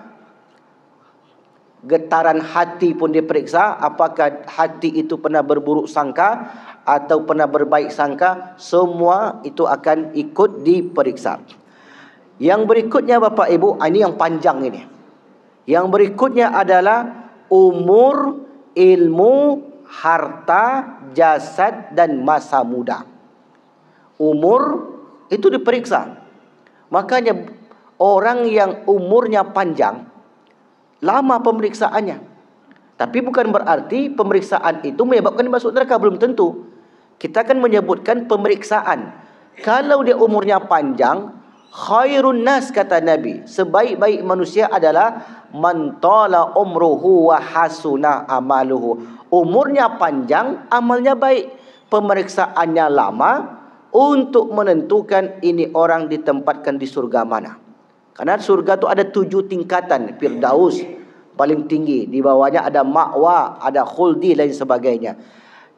getaran hati pun diperiksa. Apakah hati itu pernah berburuk sangka atau pernah berbaik sangka, semua itu akan ikut diperiksa. Yang berikutnya Bapak Ibu, ini yang panjang ini. Yang berikutnya adalah umur, ilmu, harta, jasad dan masa muda. Umur itu diperiksa. Makanya orang yang umurnya panjang, lama pemeriksaannya. Tapi bukan berarti pemeriksaan itu menyebabkan dia masuk neraka, belum tentu. Kita akan menyebutkan pemeriksaan. Kalau dia umurnya panjang, khairun nas, kata Nabi, sebaik-baik manusia adalah man tala umruhu wa hasuna amaluhu. Umurnya panjang, amalnya baik. Pemeriksaannya lama untuk menentukan ini orang ditempatkan di surga mana. Karena surga itu ada 7 tingkatan. Firdaus paling tinggi, di bawahnya ada ma'wa, ada khuldi, lain sebagainya.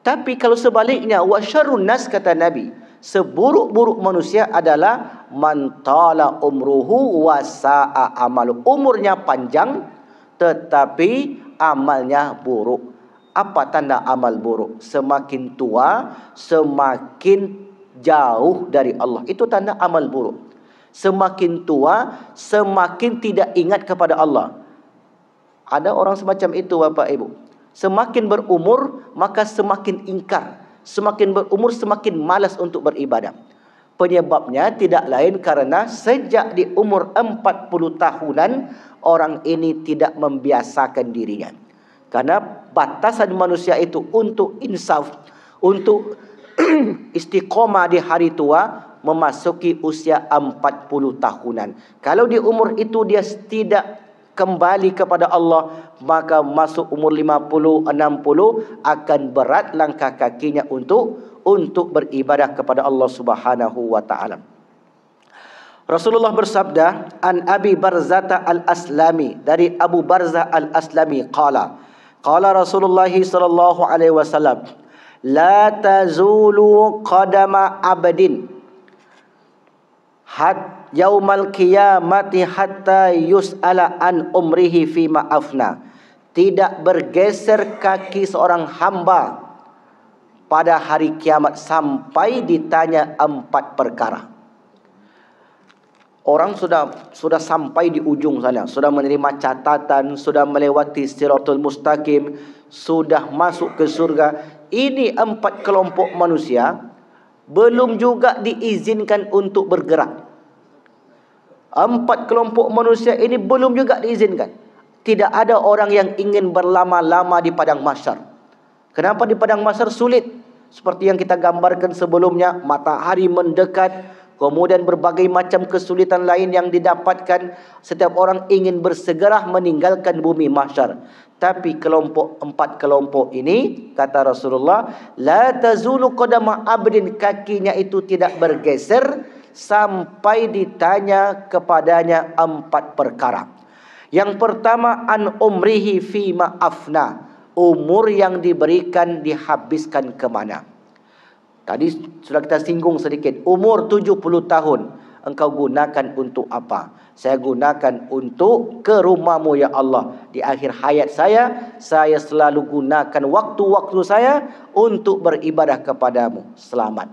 Tapi kalau sebaliknya, wa syarrun nas, kata Nabi, seburuk-buruk manusia adalah man tala umruhu wa sa'a amalu. Umurnya panjang tetapi amalnya buruk. Apa tanda amal buruk? Semakin tua, semakin jauh dari Allah. Itu tanda amal buruk. Semakin tua, semakin tidak ingat kepada Allah. Ada orang semacam itu, Bapak Ibu. Semakin berumur, maka semakin ingkar. Semakin berumur, semakin malas untuk beribadah. Penyebabnya tidak lain karena sejak di umur 40 tahunan, orang ini tidak membiasakan dirinya. Karena batasan manusia itu untuk insaf, untuk istiqomah di hari tua, memasuki usia 40 tahunan. Kalau di umur itu dia tidak kembali kepada Allah, maka masuk umur 50, 60 akan berat langkah kakinya untuk beribadah kepada Allah Subhanahu wa taala. Rasulullah bersabda, an Abi Barzata al-Aslami, dari Abu Barzah al-Aslami, qala Rasulullah sallallahu alaihi wasallam, la tazulu qadama abdin yaumal qiyamati hatta yus'ala an umrihi fima afna. Tidak bergeser kaki seorang hamba pada hari kiamat sampai ditanya 4 perkara. Orang sudah sampai di ujung sana, sudah menerima catatan, sudah melewati Siratul Mustaqim, sudah masuk ke surga. Ini 4 kelompok manusia belum juga diizinkan untuk bergerak. 4 kelompok manusia ini belum juga diizinkan. Tidak ada orang yang ingin berlama-lama di padang mahsyar. Kenapa di padang mahsyar sulit? Seperti yang kita gambarkan sebelumnya, matahari mendekat, kemudian berbagai macam kesulitan lain yang didapatkan. Setiap orang ingin bersegera meninggalkan bumi mahsyar. Tapi 4 kelompok ini, kata Rasulullah, la tazulu qadama abdin, kakinya itu tidak bergeser sampai ditanya kepadanya 4 perkara. Yang pertama, an umrihi fima afna, umur yang diberikan dihabiskan kemana. Tadi sudah kita singgung sedikit. Umur 70 tahun, engkau gunakan untuk apa? Saya gunakan untuk ke rumahmu ya Allah. Di akhir hayat saya selalu gunakan waktu-waktu saya untuk beribadah kepadamu. Selamat.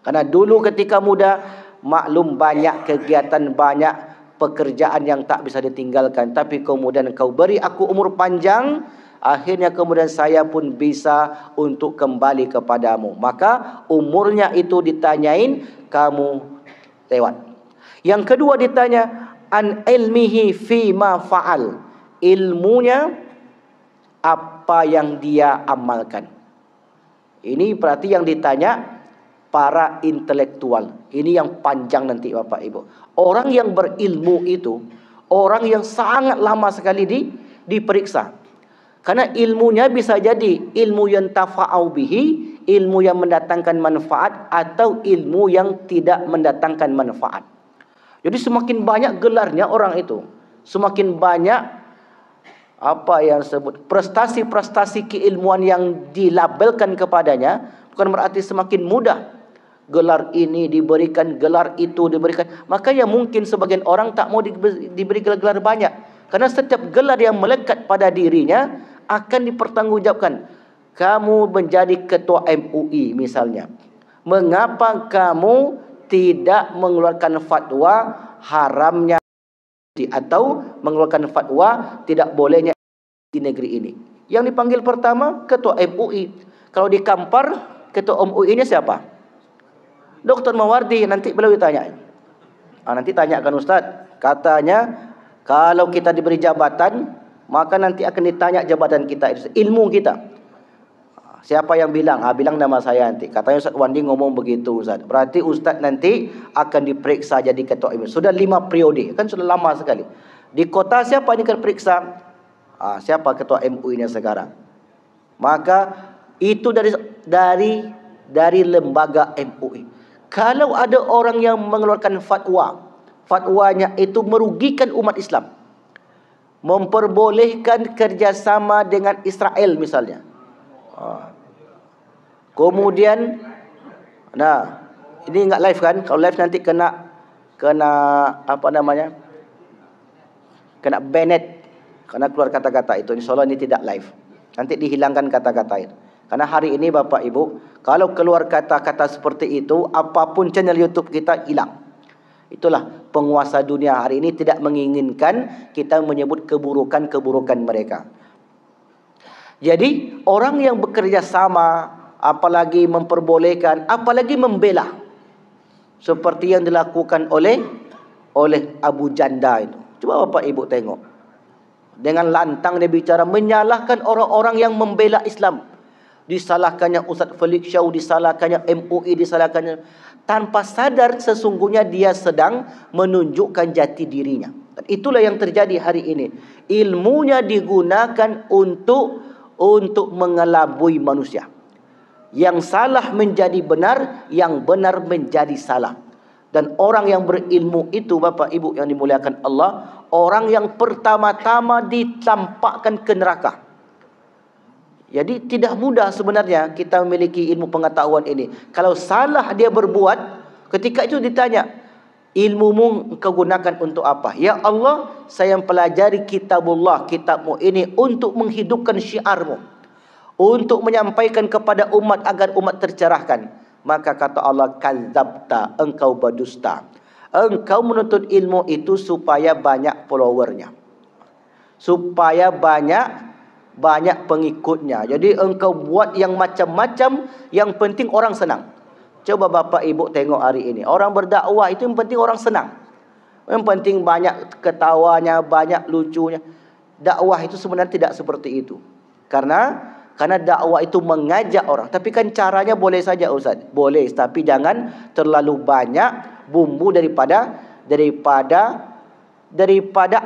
Karena dulu ketika muda, maklum banyak kegiatan, banyak pekerjaan yang tak bisa ditinggalkan. Tapi kemudian engkau beri aku umur panjang, akhirnya kemudian saya pun bisa untuk kembali kepadamu. Maka umurnya itu ditanyain, kamu lewat. Yang kedua ditanya, an ilmihi fima fa'al, ilmunya apa yang dia amalkan. Ini berarti yang ditanya para intelektual. Ini yang panjang nanti Bapak Ibu. Orang yang berilmu itu orang yang sangat lama sekali diperiksa. Karena ilmunya bisa jadi ilmu yang tafa'au bihi, ilmu yang mendatangkan manfaat, atau ilmu yang tidak mendatangkan manfaat. Jadi semakin banyak gelarnya orang itu, semakin banyak prestasi-prestasi keilmuan yang dilabelkan kepadanya, bukan berarti semakin mudah gelar ini diberikan, gelar itu diberikan. Makanya mungkin sebagian orang tak mau diberi gelar-gelar banyak, karena setiap gelar yang melekat pada dirinya akan dipertanggungjawabkan. Kamu menjadi ketua MUI misalnya, mengapa kamu tidak mengeluarkan fatwa haramnya atau mengeluarkan fatwa tidak bolehnya di negeri ini? Yang dipanggil pertama ketua MUI. Kalau di Kampar, ketua MUI nya siapa? Dr. Mawardi. Nanti beliau ditanya. Nanti tanyakan Ustaz, Katanya, kalau kita diberi jabatan, maka nanti akan ditanya jabatan kita itu, ilmu kita. Siapa yang bilang? Bilang nama saya nanti. Katanya Ustaz Wandi ngomong begitu, Ustaz. Berarti Ustaz nanti akan diperiksa jadi ketua MUI. Sudah 5 periode, kan sudah lama sekali. Di kota siapa yang akan periksa? Siapa ketua MUI-nya sekarang? Maka itu dari lembaga MUI. Kalau ada orang yang mengeluarkan fatwa, fatwanya itu merugikan umat Islam, memperbolehkan kerjasama dengan Israel misalnya. Kemudian, ini enggak live kan? Kalau live nanti kena apa namanya? Kena banned, karena keluar kata-kata itu. Insyaallah ini tidak live. Nanti dihilangkan kata-kata itu. Karena hari ini Bapak Ibu, kalau keluar kata-kata seperti itu, apapun channel YouTube kita hilang. Itulah penguasa dunia hari ini tidak menginginkan kita menyebut keburukan-keburukan mereka. Jadi orang yang bekerja sama, apalagi memperbolehkan, apalagi membela, seperti yang dilakukan oleh Abu Janda itu. Coba Bapak Ibu tengok. Dengan lantang dia bicara, menyalahkan orang-orang yang membela Islam. Disalahkannya Ustaz Felix Shaw, disalahkannya MUI, disalahkannya, tanpa sadar sesungguhnya dia sedang menunjukkan jati dirinya. Dan itulah yang terjadi hari ini. Ilmunya digunakan untuk mengelabui manusia. Yang salah menjadi benar, yang benar menjadi salah. Dan orang yang berilmu itu, Bapak Ibu yang dimuliakan Allah, orang yang pertama-tama ditampakkan ke neraka. Jadi tidak mudah sebenarnya kita memiliki ilmu pengetahuan ini. Kalau salah dia berbuat, ketika itu ditanya, ilmumu kau gunakan untuk apa? Ya Allah, saya mempelajari kitabullah, kitabmu ini untuk menghidupkan syiarmu, untuk menyampaikan kepada umat agar umat tercerahkan. Maka kata Allah, kadzabta, engkau berdusta. Engkau menuntut ilmu itu supaya banyak followernya, supaya banyak pengikutnya. Jadi engkau buat yang macam-macam, yang penting orang senang. Coba Bapak Ibu tengok hari ini, orang berdakwah itu yang penting orang senang, yang penting banyak ketawanya, banyak lucunya. Dakwah itu sebenarnya tidak seperti itu. Karena dakwah itu mengajak orang. Tapi kan caranya boleh saja Ustaz, boleh, tapi jangan terlalu banyak bumbu daripada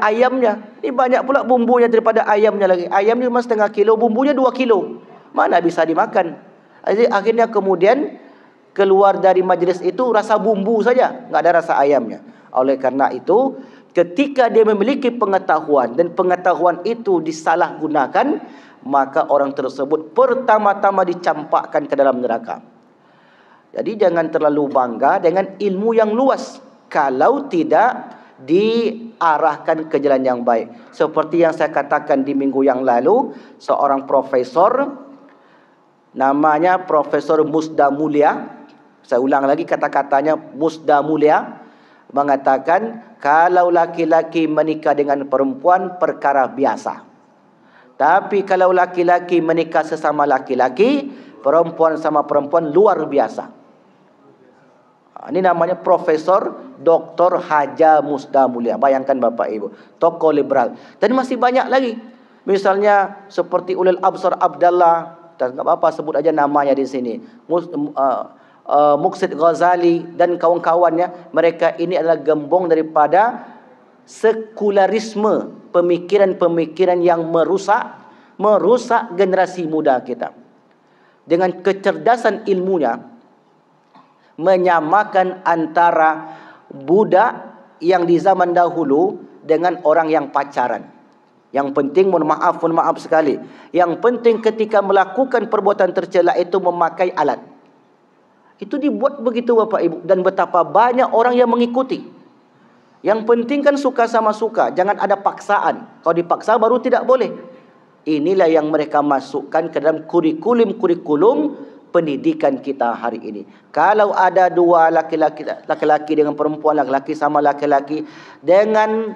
ayamnya. Ini banyak pula bumbunya daripada ayamnya lagi. Ayam ni cuma setengah kilo, bumbunya 2 kilo. Mana bisa dimakan? Jadi akhirnya kemudian keluar dari majlis itu rasa bumbu saja, enggak ada rasa ayamnya. Oleh karena itu, ketika dia memiliki pengetahuan dan pengetahuan itu disalahgunakan, maka orang tersebut pertama-tama dicampakkan ke dalam neraka. Jadi jangan terlalu bangga dengan ilmu yang luas kalau tidak diarahkan ke jalan yang baik. Seperti yang saya katakan di minggu yang lalu, seorang profesor namanya Profesor Musda Mulia, saya ulang lagi kata-katanya, Musda Mulia, mengatakan kalau laki-laki menikah dengan perempuan perkara biasa, tapi kalau laki-laki menikah sesama laki-laki, perempuan sama perempuan luar biasa. Ini namanya Profesor Dr. Haja Musda Mulia. Bayangkan Bapak Ibu, tokoh liberal. Dan masih banyak lagi. Misalnya seperti Ulil Absar Abdallah, tak apa-apa sebut aja namanya di sini. Muqsid Ghazali dan kawan-kawannya. Mereka ini adalah gembong daripada sekularisme, pemikiran-pemikiran yang merusak generasi muda kita. Dengan kecerdasan ilmunya, menyamakan antara budak yang di zaman dahulu dengan orang yang pacaran. Yang penting, mohon maaf sekali, yang penting ketika melakukan perbuatan tercela itu memakai alat. Itu dibuat begitu Bapak Ibu, dan betapa banyak orang yang mengikuti. Yang penting kan suka sama suka, jangan ada paksaan. Kalau dipaksa baru tidak boleh. Inilah yang mereka masukkan ke dalam kurikulum pendidikan kita hari ini. Kalau ada dua laki-laki dengan perempuan, laki-laki sama laki-laki dengan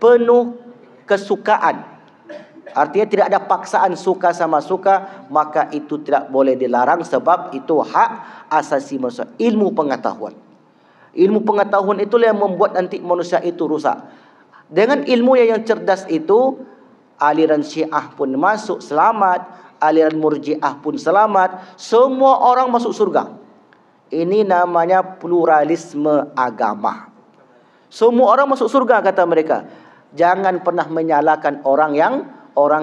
penuh kesukaan, artinya tidak ada paksaan suka sama suka, maka itu tidak boleh dilarang sebab itu hak asasi manusia, ilmu pengetahuan. Ilmu pengetahuan itulah yang membuat nanti manusia itu rusak. Dengan ilmu yang cerdas itu, aliran Syiah pun masuk selamat, aliran Murji'ah pun selamat, semua orang masuk surga. Ini namanya pluralisme agama. Semua orang masuk surga kata mereka. Jangan pernah menyalahkan orang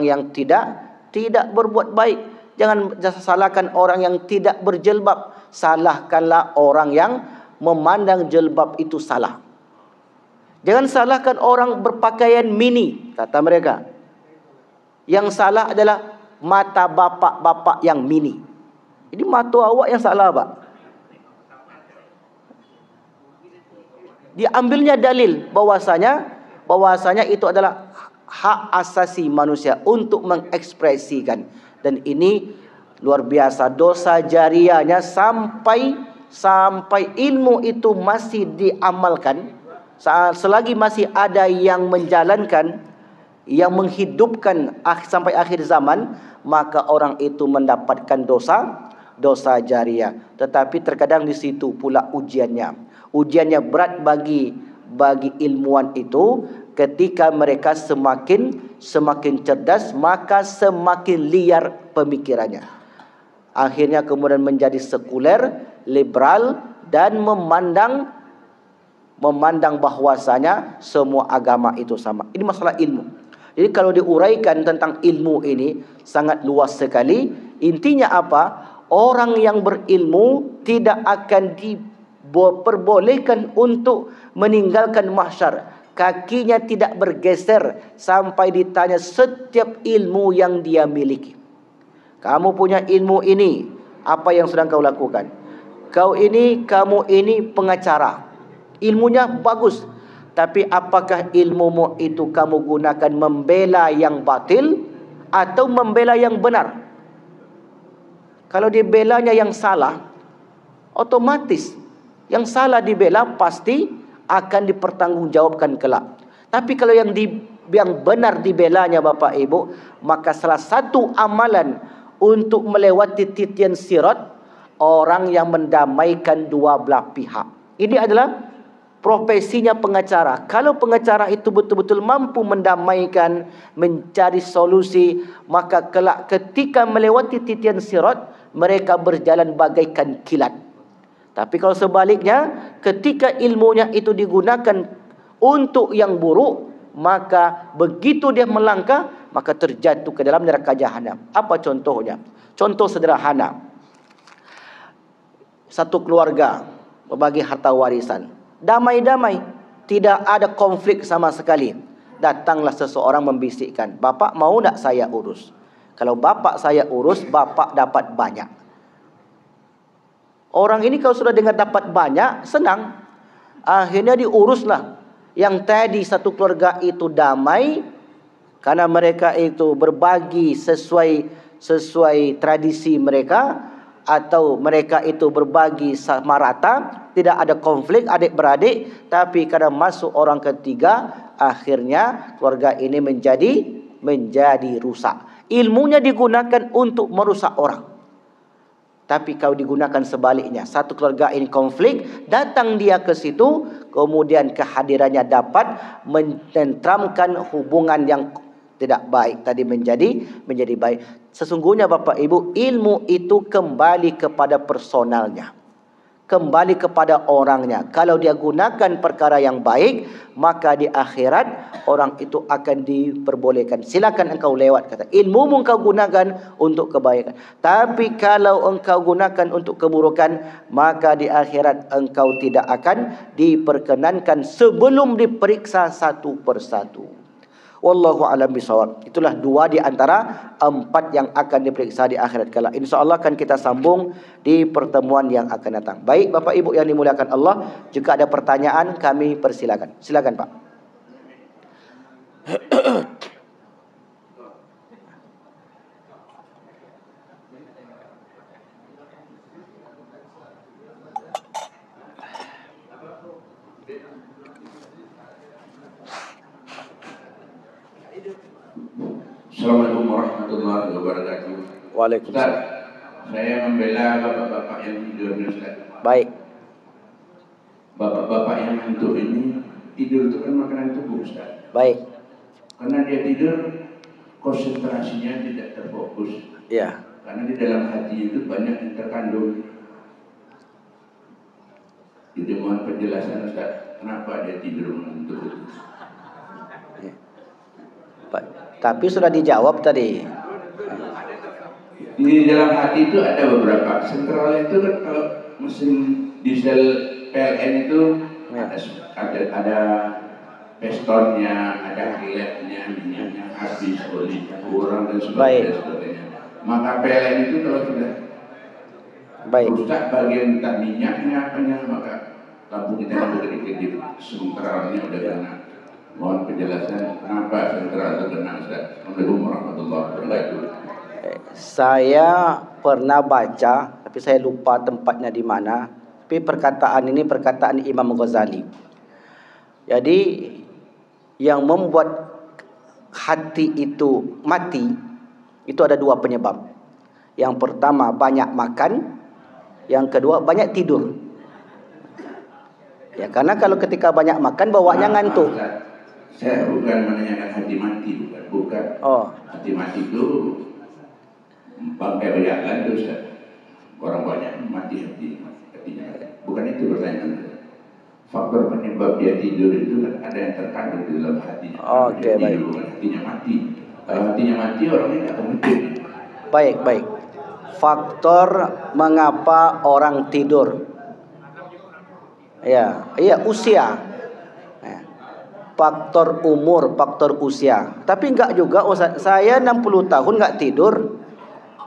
yang tidak berbuat baik. Jangan salahkan orang yang tidak berjilbab. Salahkanlah orang yang memandang jilbab itu salah. Jangan salahkan orang berpakaian mini, kata mereka. Yang salah adalah mata bapak-bapak yang mini. Jadi mata awak yang salah, Pak. Diambilnya dalil bahwasanya itu adalah hak asasi manusia untuk mengekspresikan. Dan ini luar biasa dosa jariahnya sampai ilmu itu masih diamalkan, selagi masih ada yang menjalankan, yang menghidupkan sampai akhir zaman, maka orang itu mendapatkan dosa jariah. Tetapi terkadang di situ pula ujiannya berat bagi ilmuwan itu. Ketika mereka semakin cerdas, maka semakin liar pemikirannya. Akhirnya kemudian menjadi sekuler, liberal, dan memandang bahwasanya semua agama itu sama. Ini masalah ilmu. Jadi kalau diuraikan tentang ilmu ini sangat luas sekali. Intinya apa? Orang yang berilmu tidak akan diperbolehkan untuk meninggalkan mahsyar. Kakinya tidak bergeser sampai ditanya setiap ilmu yang dia miliki. Kamu punya ilmu ini, apa yang sedang kau lakukan? Kamu ini pengacara. Ilmunya bagus. Tapi apakah ilmumu itu kamu gunakan membela yang batil atau membela yang benar? Kalau dibelanya yang salah, otomatis yang salah dibela pasti akan dipertanggungjawabkan kelak. Tapi kalau yang benar dibelanya Bapak Ibu, maka salah satu amalan untuk melewati titian sirat, orang yang mendamaikan dua belah pihak. Ini adalah profesinya pengacara. Kalau pengacara itu betul-betul mampu mendamaikan, mencari solusi, maka kelak ketika melewati titian sirat, mereka berjalan bagaikan kilat. Tapi kalau sebaliknya, ketika ilmunya itu digunakan untuk yang buruk, maka begitu dia melangkah, maka terjatuh ke dalam neraka jahanam. Apa contohnya? Contoh sederhana. Satu keluarga berbagi harta warisan. Damai-damai, tidak ada konflik sama sekali. Datanglah seseorang membisikkan, "Bapak mau tak saya urus? Kalau bapak saya urus, bapak dapat banyak." Orang ini kalau sudah dengar dapat banyak, senang. Akhirnya diuruslah. Yang tadi satu keluarga itu damai karena mereka itu berbagi sesuai tradisi mereka, atau mereka itu berbagi sama rata, tidak ada konflik adik-beradik. Tapi karena masuk orang ketiga, akhirnya keluarga ini menjadi rusak. Ilmunya digunakan untuk merusak orang. Tapi kalau digunakan sebaliknya, satu keluarga ini konflik, datang dia ke situ, kemudian kehadirannya dapat menentramkan hubungan yang tidak baik tadi menjadi baik. Sesungguhnya Bapak Ibu, ilmu itu kembali kepada personalnya, kembali kepada orangnya. Kalau dia gunakan perkara yang baik, maka di akhirat orang itu akan diperbolehkan. Silakan engkau lewat, kata. Ilmu engkau gunakan untuk kebaikan. Tapi kalau engkau gunakan untuk keburukan, maka di akhirat engkau tidak akan diperkenankan sebelum diperiksa satu persatu. Wallahu a'lam bishawab. Itulah 2 di antara 4 yang akan diperiksa di akhirat kelak. InsyaAllah akan kita sambung di pertemuan yang akan datang. Baik Bapak Ibu yang dimuliakan Allah, jika ada pertanyaan kami persilakan. Silakan Pak. Assalamualaikum warahmatullahi wabarakatuh. Waalaikumsalam. Ustaz, saya membela bapak-bapak yang tidur, Ustaz. Baik. bapak-bapak yang ngantuk ini, tidur itu kan makanan tubuh, Ustaz. Baik. Karena dia tidur, konsentrasinya tidak terfokus. Ya. Karena di dalam hati itu banyak yang terkandung. Jadi mohon penjelasan, Ustaz, kenapa dia tidur mengantuk itu? Ya. Tapi sudah dijawab tadi. Di dalam hati itu ada beberapa. Sentral itu kan kalau mesin diesel PLN itu ada pistonnya, ada kiletnya, minyaknya habis, olinya kurang dan sebagainya. Maka PLN itu kalau sudah rusak bagian entah minyaknya apanya, maka lampu kita akan kedip-kedip, sentralnya udah kena. Mohon penjelasan kenapa sentral itu kena, Ustaz. Assalamualaikum warahmatullahi wabarakatuh. Saya pernah baca, tapi saya lupa tempatnya di mana. Tapi perkataan ini perkataan Imam Ghazali. Jadi yang membuat hati itu mati itu ada dua penyebab. Yang pertama banyak makan, yang kedua banyak tidur. Ya, karena kalau ketika banyak makan bawaannya ngantuk. Saya bukan menanyakan hati mati, bukan. Oh. Hati mati itu bangkai bayangan itu, Ustaz. Orang banyak mati hatinya. Bukan itu pertanyaan. Faktor penyebab dia tidur itu kan ada yang terkandung di dalam hatinya. Oke, baik. Bukan hatinya mati. Kalau hatinya mati orangnya nggak akan mati. Baik. Faktor mengapa orang tidur. Iya, usia. Faktor umur, faktor usia. Tapi enggak juga, saya 60 tahun enggak tidur.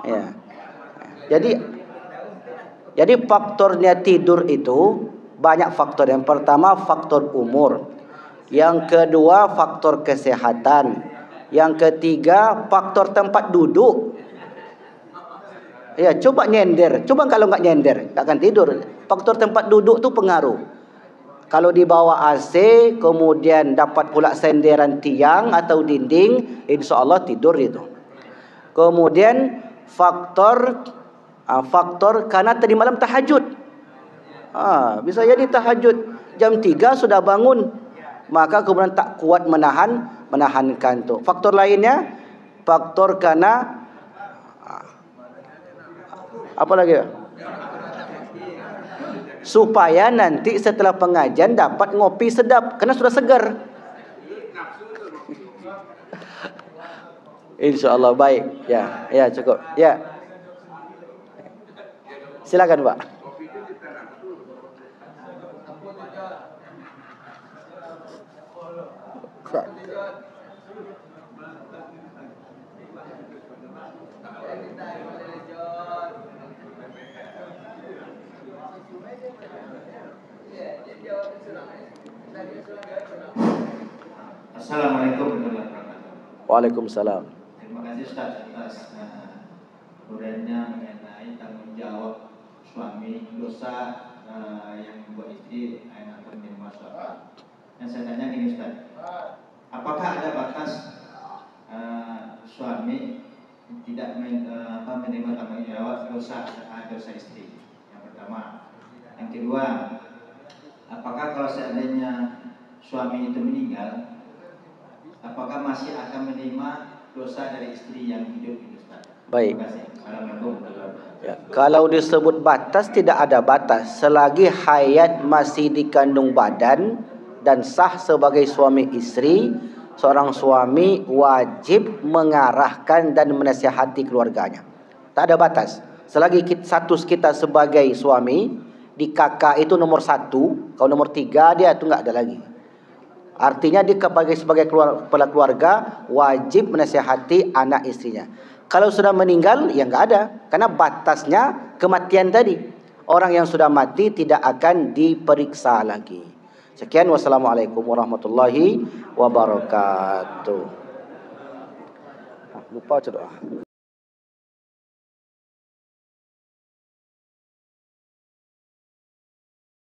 Ya. Jadi faktornya tidur itu banyak faktor. Yang pertama faktor umur. Yang kedua faktor kesehatan. Yang ketiga faktor tempat duduk. Ya, coba nyender. Coba kalau enggak nyender, enggak akan tidur. Faktor tempat duduk itu pengaruh. Kalau di bawah AC, kemudian dapat pula senderan tiang atau dinding, insya Allah tidur itu. Kemudian faktor karena tadi malam tahajud. Bisa jadi tahajud jam 3 sudah bangun, maka kemudian tak kuat menahan kantuk. Faktor lainnya, faktor karena apa lagi? Supaya nanti setelah pengajian dapat ngopi sedap karena sudah segar. Insyaallah baik. Ya cukup. Ya. Silakan, Pak. Assalamualaikum warahmatullahi wabarakatuh. Waalaikumsalam. Terima kasih Ustaz atas uraiannya mengenai tanggung jawab suami dosa yang membuat istri atau menerima suami. Yang saya tanya ini Ustaz, apakah ada batas suami tidak menerima tanggung jawab dosa istri? Yang pertama. Yang kedua, apakah kalau seandainya suami itu meninggal, apakah masih akan menerima dosa dari istri yang hidup itu, Ustaz? Baik. Terima kasih. Assalamualaikum. Ya, kalau disebut batas, tidak ada batas selagi hayat masih dikandung badan dan sah sebagai suami istri. Seorang suami wajib mengarahkan dan menasihati keluarganya. Tak ada batas. Selagi status kita sebagai suami, di kakak itu nomor 1, kalau nomor 3 dia itu enggak ada lagi. Artinya dia sebagai kepala keluarga wajib menasihati anak istrinya. Kalau sudah meninggal ya enggak ada, karena batasnya kematian tadi. Orang yang sudah mati tidak akan diperiksa lagi. Sekian, wassalamualaikum warahmatullahi wabarakatuh. Lupa doa.